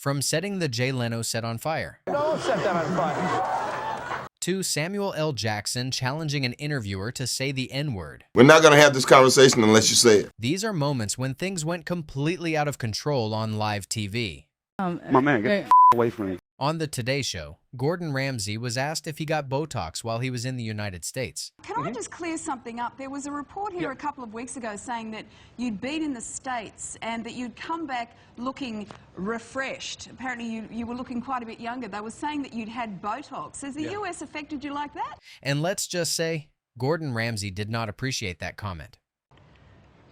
From setting the Jay Leno set on fire. Don't set that on fire. To Samuel L. Jackson challenging an interviewer to say the N-word. We're not going to have this conversation unless you say it. These are moments when things went completely out of control on live TV. My man, get the away from me. On the Today Show, Gordon Ramsay was asked if he got Botox while he was in the United States. Can I just clear something up? There was a report here a couple of weeks ago saying that you'd been in the States and that you'd come back looking refreshed. Apparently you were looking quite a bit younger. They were saying that you'd had Botox. Has the US affected you like that? And let's just say, Gordon Ramsay did not appreciate that comment.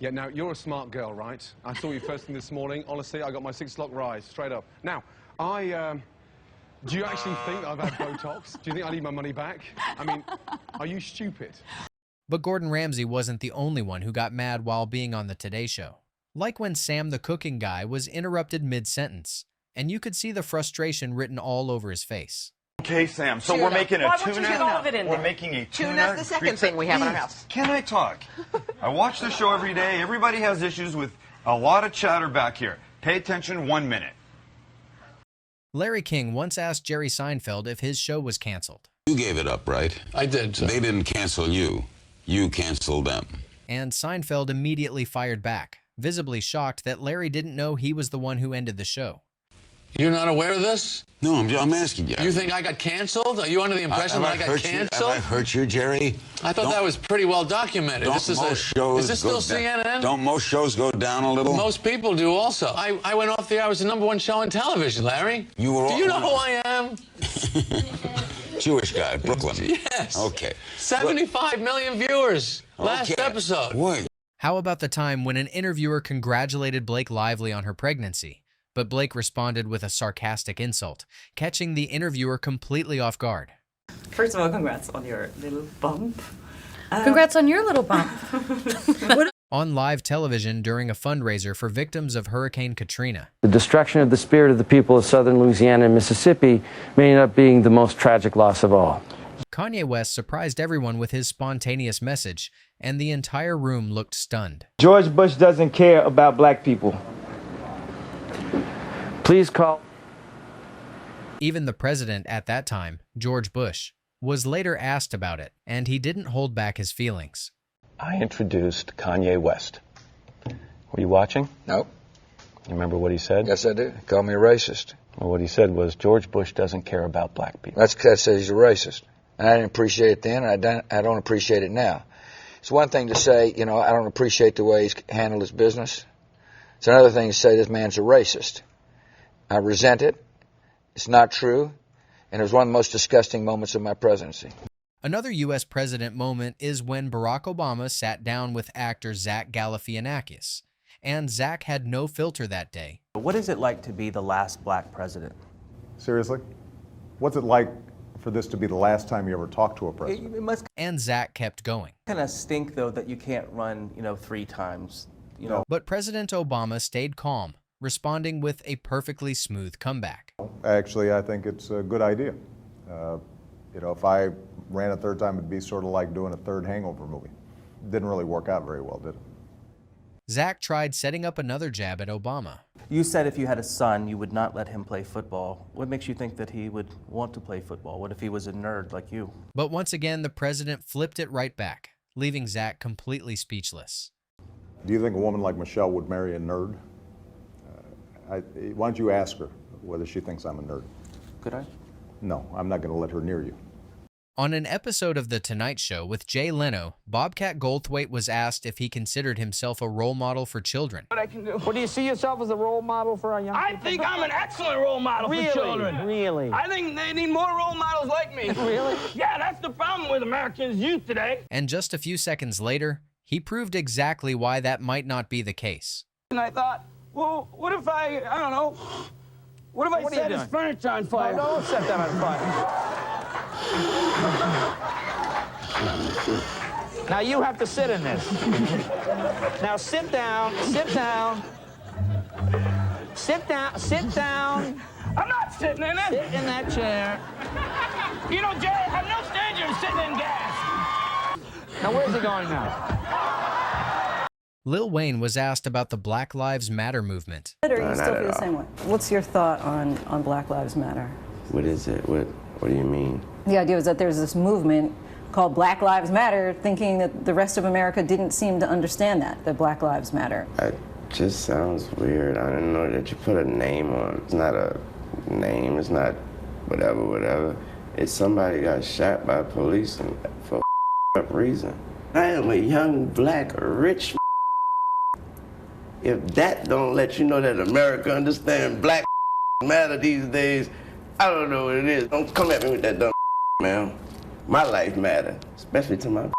Yeah, now, you're a smart girl, right? I saw you first thing this morning. Honestly, I got my 6 o'clock rise, straight up. Now, do you actually think I've had Botox? Do you think I need my money back? I mean, are you stupid? But Gordon Ramsay wasn't the only one who got mad while being on the Today Show. Like when Sam the cooking guy was interrupted mid-sentence, and you could see the frustration written all over his face. Okay, Sam, so we're making a tuna. We're making a tuna. Tuna's the second thing we have in our house. Can I talk? I watch the show every day. Everybody has issues with a lot of chatter back here. Pay attention 1 minute. Larry King once asked Jerry Seinfeld if his show was canceled. You gave it up, right? I did. So. They didn't cancel you. You canceled them. And Seinfeld immediately fired back, visibly shocked that Larry didn't know he was the one who ended the show. You're not aware of this? No, I'm asking you. You think I got canceled? Are you under the impression that I got canceled? Have I hurt you, Jerry? I thought that was pretty well documented. Is this still CNN? Don't most shows go down a little? Most people do also. I went off the air. I was the #1 show on television, Larry. Do you know who I am? Jewish guy, Brooklyn. Yes. Okay. 75 million viewers last episode. Boy. How about the time when an interviewer congratulated Blake Lively on her pregnancy, but Blake responded with a sarcastic insult, catching the interviewer completely off guard. First of all, congrats on your little bump. Congrats on your little bump. On live television during a fundraiser for victims of Hurricane Katrina. The destruction of the spirit of the people of southern Louisiana and Mississippi may end up being the most tragic loss of all. Kanye West surprised everyone with his spontaneous message, and the entire room looked stunned. George Bush doesn't care about black people. Please call. Even the president at that time, George Bush, was later asked about it, and he didn't hold back his feelings. I introduced Kanye West. Were you watching? No. You remember what he said? Yes, I do. He called me a racist. Well, what he said was George Bush doesn't care about black people. That says he's a racist. And I didn't appreciate it then, and I don't appreciate it now. It's one thing to say, I don't appreciate the way he's handled his business. It's another thing to say this man's a racist. I resent it. It's not true. And it was one of the most disgusting moments of my presidency. Another U.S. president moment is when Barack Obama sat down with actor Zach Galifianakis. And Zach had no filter that day. What is it like to be the last black president? Seriously? What's it like for this to be the last time you ever talked to a president? It must and Zach kept going. Kind of stink, though, that you can't run, 3 times. But President Obama stayed calm, responding with a perfectly smooth comeback. Actually, I think it's a good idea. If I ran a third time, it'd be sort of like doing a third Hangover movie. Didn't really work out very well, did it? Zach tried setting up another jab at Obama. You said if you had a son, you would not let him play football. What makes you think that he would want to play football? What if he was a nerd like you? But once again, the president flipped it right back, leaving Zach completely speechless. Do you think a woman like Michelle would marry a nerd? Why don't you ask her whether she thinks I'm a nerd? Could I? No, I'm not going to let her near you. On an episode of The Tonight Show with Jay Leno, Bobcat Goldthwait was asked if he considered himself a role model for children. What I can do. Well, do you see yourself as a role model for our young people? I think I'm an excellent role model for children. Really? I think they need more role models like me. Really? Yeah, that's the problem with Americans' youth today. And just a few seconds later, he proved exactly why that might not be the case. And I thought, well, what if I don't know, what if I set his furniture on fire? No, don't set that on fire. Now you have to sit in this. Now sit down, sit down. Sit down, sit down. I'm not sitting in it. Sit in that chair. Jay, I'm no stranger to sitting in gas. Now where's he going now? Lil Wayne was asked about the Black Lives Matter movement. Or you still feel the same way? What's your thought on Black Lives Matter? What is it? What do you mean? The idea was that there's this movement called Black Lives Matter, thinking that the rest of America didn't seem to understand that Black Lives Matter. It just sounds weird. I didn't know that you put a name on. It's not a name. It's not whatever. It's somebody got shot by police and for a reason. I am a young, black, rich. If that don't let you know that America understands Black matter these days, I don't know what it is. Don't come at me with that dumb man. My life matters, especially to my.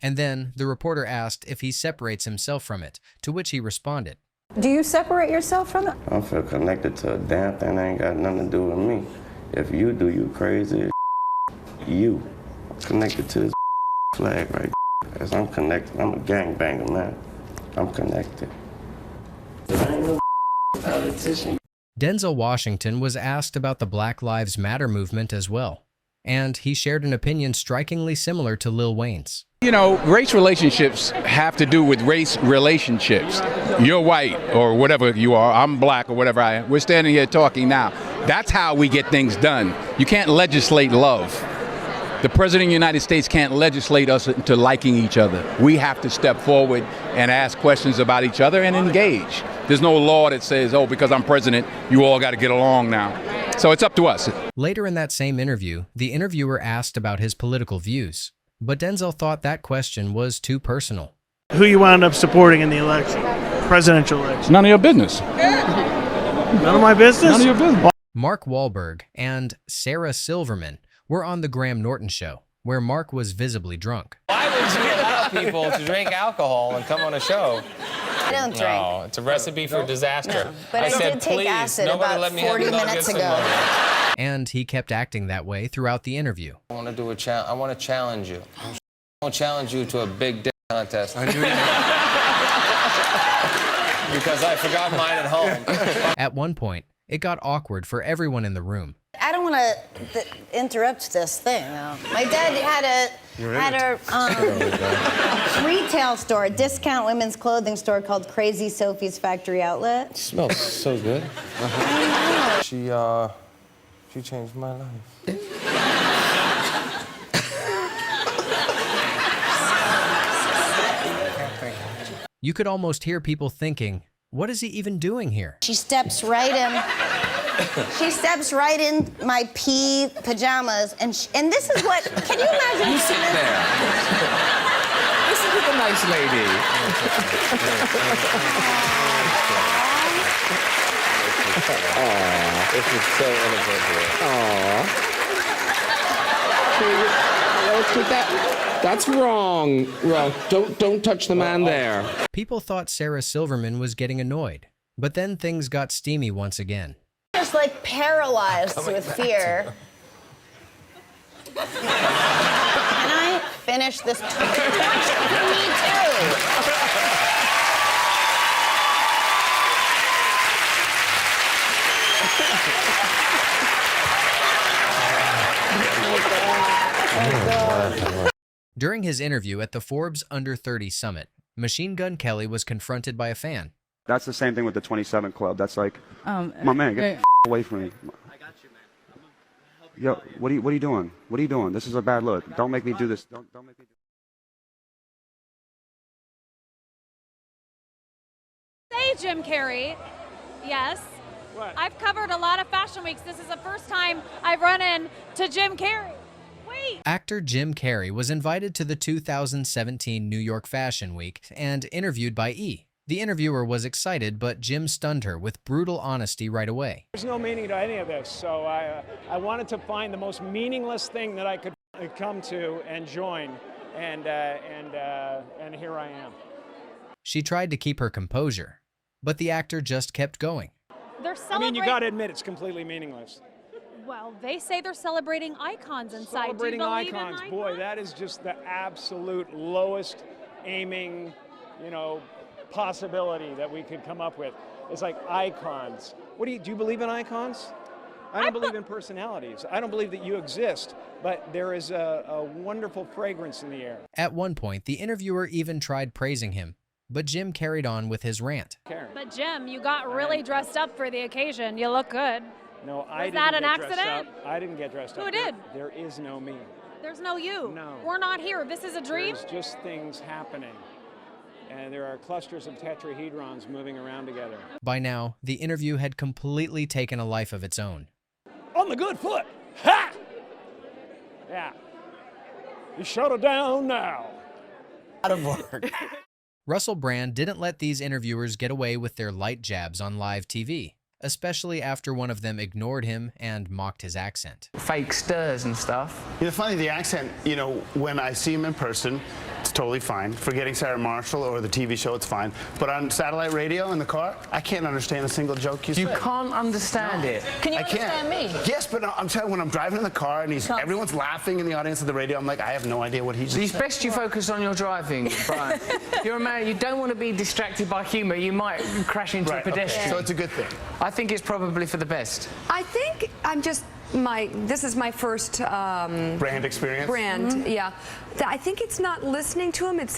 And then the reporter asked if he separates himself from it, to which he responded, Do you separate yourself from it? I don't feel connected to a damn thing that ain't got nothing to do with me. If you do, you crazy as you. I'm connected to this flag right as I'm connected. I'm a gangbanger, man. I'm connected. I ain't no politician. Denzel Washington was asked about the Black Lives Matter movement as well, and he shared an opinion strikingly similar to Lil Wayne's. You know, race relationships have to do with race relationships. You're white or whatever you are, I'm black or whatever I am. We're standing here talking now. That's how we get things done. You can't legislate love. The President of the United States can't legislate us into liking each other. We have to step forward and ask questions about each other and engage. There's no law that says, oh, because I'm president, you all got to get along now. So it's up to us. Later in that same interview, the interviewer asked about his political views, but Denzel thought that question was too personal. Who you wound up supporting in the election, presidential election? None of your business. None of my business? None of your business. Mark Wahlberg and Sarah Silverman were on the Graham Norton show, where Mark was visibly drunk. Why would you allow people to drink alcohol and come on a show? I don't drink. No, it's a recipe for disaster. No, but I said, did take please, acid nobody about let me 40 have minutes nuggets ago. And he kept acting that way throughout the interview. I want to do I want to challenge you. I want to challenge you to a big dick contest. I do. Because I forgot mine at home. At one point, it got awkward for everyone in the room. I don't want to interrupt this thing, though. My dad had a retail store, a discount women's clothing store called Crazy Sophie's Factory Outlet. It smells so good. She changed my life. You could almost hear people thinking, what is he even doing here? She steps right in. She steps right in my pea pajamas, and this is what. Can you imagine? You sit there. Listen to the nice lady. Aww, this is so inappropriate. Aww. That's wrong. Wrong. Don't touch the man there. People thought Sarah Silverman was getting annoyed, but then things got steamy once again. Just like paralyzed with fear. Can I finish this torture for me too? During his interview at the Forbes Under 30 Summit, Machine Gun Kelly was confronted by a fan. That's the same thing with the 27 Club. That's like, my man, get the away from me. I got you, man. Yo, what are you doing? What are you doing? This is a bad look. Don't make me do this. Don't make me do Say Jim Carrey. Yes. What? I've covered a lot of fashion weeks. This is the first time I've run into Jim Carrey. Wait. Actor Jim Carrey was invited to the 2017 New York Fashion Week and interviewed by E! The interviewer was excited, but Jim stunned her with brutal honesty right away. There's no meaning to any of this, so I wanted to find the most meaningless thing that I could come to and join, and here I am. She tried to keep her composure, but the actor just kept going. They're I mean, you got to admit, it's completely meaningless. Well, they say they're celebrating icons inside. Celebrating Do you believe icons, in boy, that is just the absolute lowest aiming, possibility that we could come up with. It's like icons. Do you believe in icons? I don't believe in personalities. I don't believe that you exist, but there is a wonderful fragrance in the air. At one point, the interviewer even tried praising him, But Jim carried on with his rant. But Jim, you got really dressed up for the occasion. You look good. No, I Was didn't that an get dressed accident? up. I didn't get dressed up. Who did? There is no me. There's no you. No. We're not here. This is a dream? There's just things happening. And there are clusters of tetrahedrons moving around together. By now, the interview had completely taken a life of its own. On the good foot. Ha! Yeah. You shut it down now. Out of work. Russell Brand didn't let these interviewers get away with their light jabs on live TV, especially after one of them ignored him and mocked his accent. Fake stirs and stuff. You know, funny, the accent, you know, when I see him in person, it's totally fine. Forgetting Sarah Marshall or the TV show, it's fine. But on satellite radio in the car, I can't understand a single joke you say. You can't understand it. Can you understand me? Yes, but I'm telling you, when I'm driving in the car and everyone's laughing in the audience of the radio, I'm like, I have no idea what he's It's best you focus on your driving, Brian. You're a man, you don't want to be distracted by humour. You might crash into a pedestrian. Okay. So it's a good thing. I think it's probably for the best. I think this is my first brand experience. Yeah. I think it's not listening to him, it's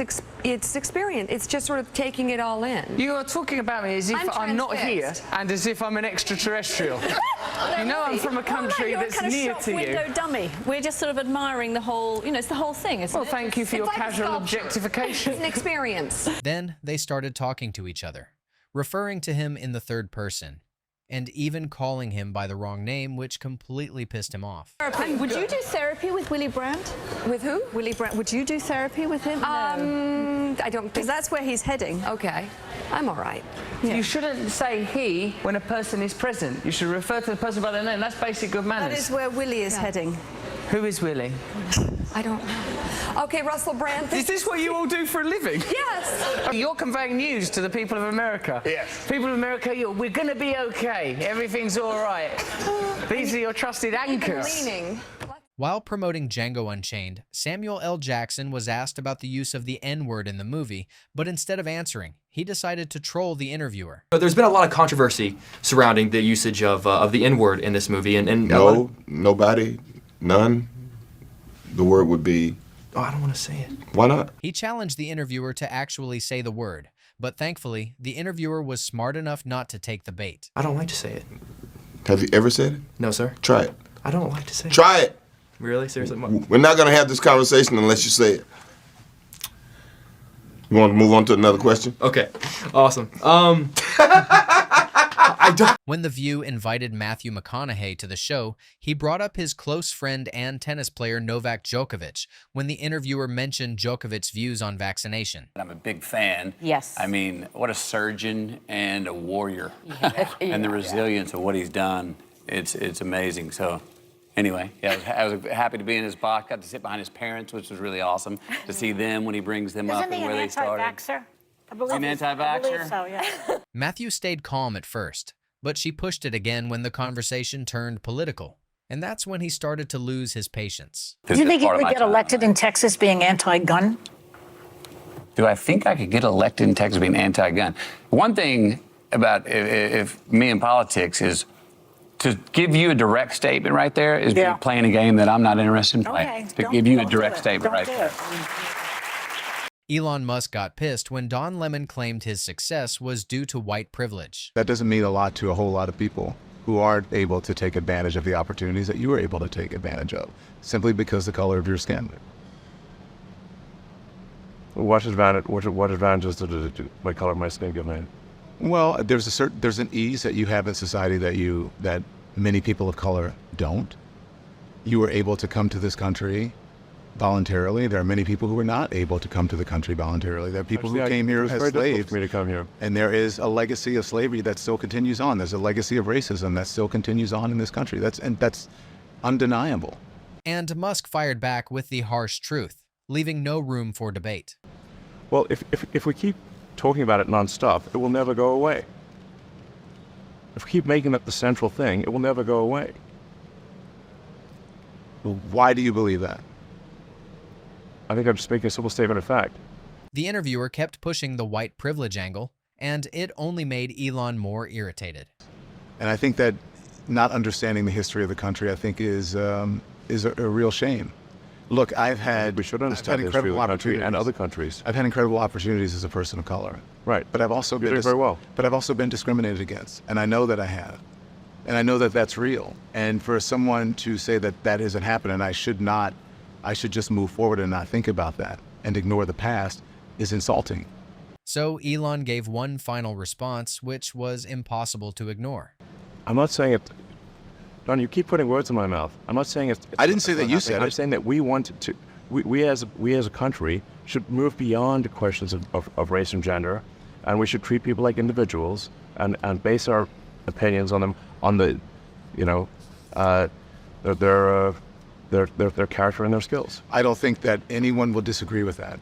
experience. It's just sort of taking it all in. You are talking about me as if I'm not here and as if I'm an extraterrestrial. You know I'm from a country that's near to you. Window dummy. We're just sort of admiring the whole, you know, it's the whole thing, isn't it? Well, thank you for your casual objectification. It's an experience. Then they started talking to each other, referring to him in the third person, and even calling him by the wrong name, which completely pissed him off. Would you do therapy with Willy Brandt? With who? Willy Brandt. Would you do therapy with him? I don't think. Because that's where he's heading. Okay. I'm all right. Yeah. You shouldn't say he when a person is present. You should refer to the person by their name. That's basic good manners. That is where Willy is heading. Who is Willy? I don't know. Okay, Russell Brand. Is this what you all do for a living? Yes. You're conveying news to the people of America. Yes. People of America, we're going to be okay. Everything's all right. These are your trusted anchors. While promoting Django Unchained, Samuel L. Jackson was asked about the use of the N-word in the movie, but instead of answering, he decided to troll the interviewer. There's been a lot of controversy surrounding the usage of the N-word in this movie, and no, nobody, none. The word would be... Oh, I don't want to say it. Why not? He challenged the interviewer to actually say the word, but thankfully, the interviewer was smart enough not to take the bait. I don't like to say it. Have you ever said it? No, sir. Try it. I don't like to say it. Try it! Really? Seriously? We're not going to have this conversation unless you say it. You want to move on to another question? Okay. Awesome. When The View invited Matthew McConaughey to the show, he brought up his close friend and tennis player Novak Djokovic when the interviewer mentioned Djokovic's views on vaccination. I'm a big fan. Yes. I mean, what a surgeon and a warrior. And the resilience of what he's done, it's amazing. So anyway, yeah, I was happy to be in his box. Got to sit behind his parents, which was really awesome to see them when he brings them up and where they started. Anti-vaxxer? I Is he an anti-vaxxer? believe so, yeah. Matthew stayed calm at first, but she pushed it again when the conversation turned political. And that's when he started to lose his patience. Do you think he could get elected in Texas being anti-gun? Do I think I could get elected in Texas being anti-gun? One thing about if me in politics is to give you a direct statement right there is playing a game that I'm not interested in playing. To give you a direct statement right there. Elon Musk got pissed when Don Lemon claimed his success was due to white privilege. That doesn't mean a lot to a whole lot of people who aren't able to take advantage of the opportunities that you were able to take advantage of, simply because the color of your skin. What advantages does my color of my skin give me? Well, there's an ease that you have in society that many people of color don't. You were able to come to this country voluntarily. There are many people who were not able to come to the country voluntarily. There are people who came here as slaves. For me to come here. And there is a legacy of slavery that still continues on. There's a legacy of racism that still continues on in this country. That's undeniable. And Musk fired back with the harsh truth, leaving no room for debate. Well, if we keep talking about it nonstop, it will never go away. If we keep making it the central thing, it will never go away. Well, why do you believe that? I think I'm just making a simple statement of fact. The interviewer kept pushing the white privilege angle, and it only made Elon more irritated. And I think that not understanding the history of the country, I think, is a real shame. Look, we should understand the history of the country and other countries. I've had incredible opportunities as a person of color. Right. But I've also been very well. But I've also been discriminated against, and I know that I have. And I know that that's real. And for someone to say that that isn't happening, I should just move forward and not think about that and ignore the past is insulting. So Elon gave one final response, which was impossible to ignore. I'm not saying it. Don, you keep putting words in my mouth. I'm not saying it. I didn't say that you said it. I'm saying that we want to. We as a country should move beyond the questions of race and gender, and we should treat people like individuals and base our opinions on them on the, their character and their skills. I don't think that anyone will disagree with that.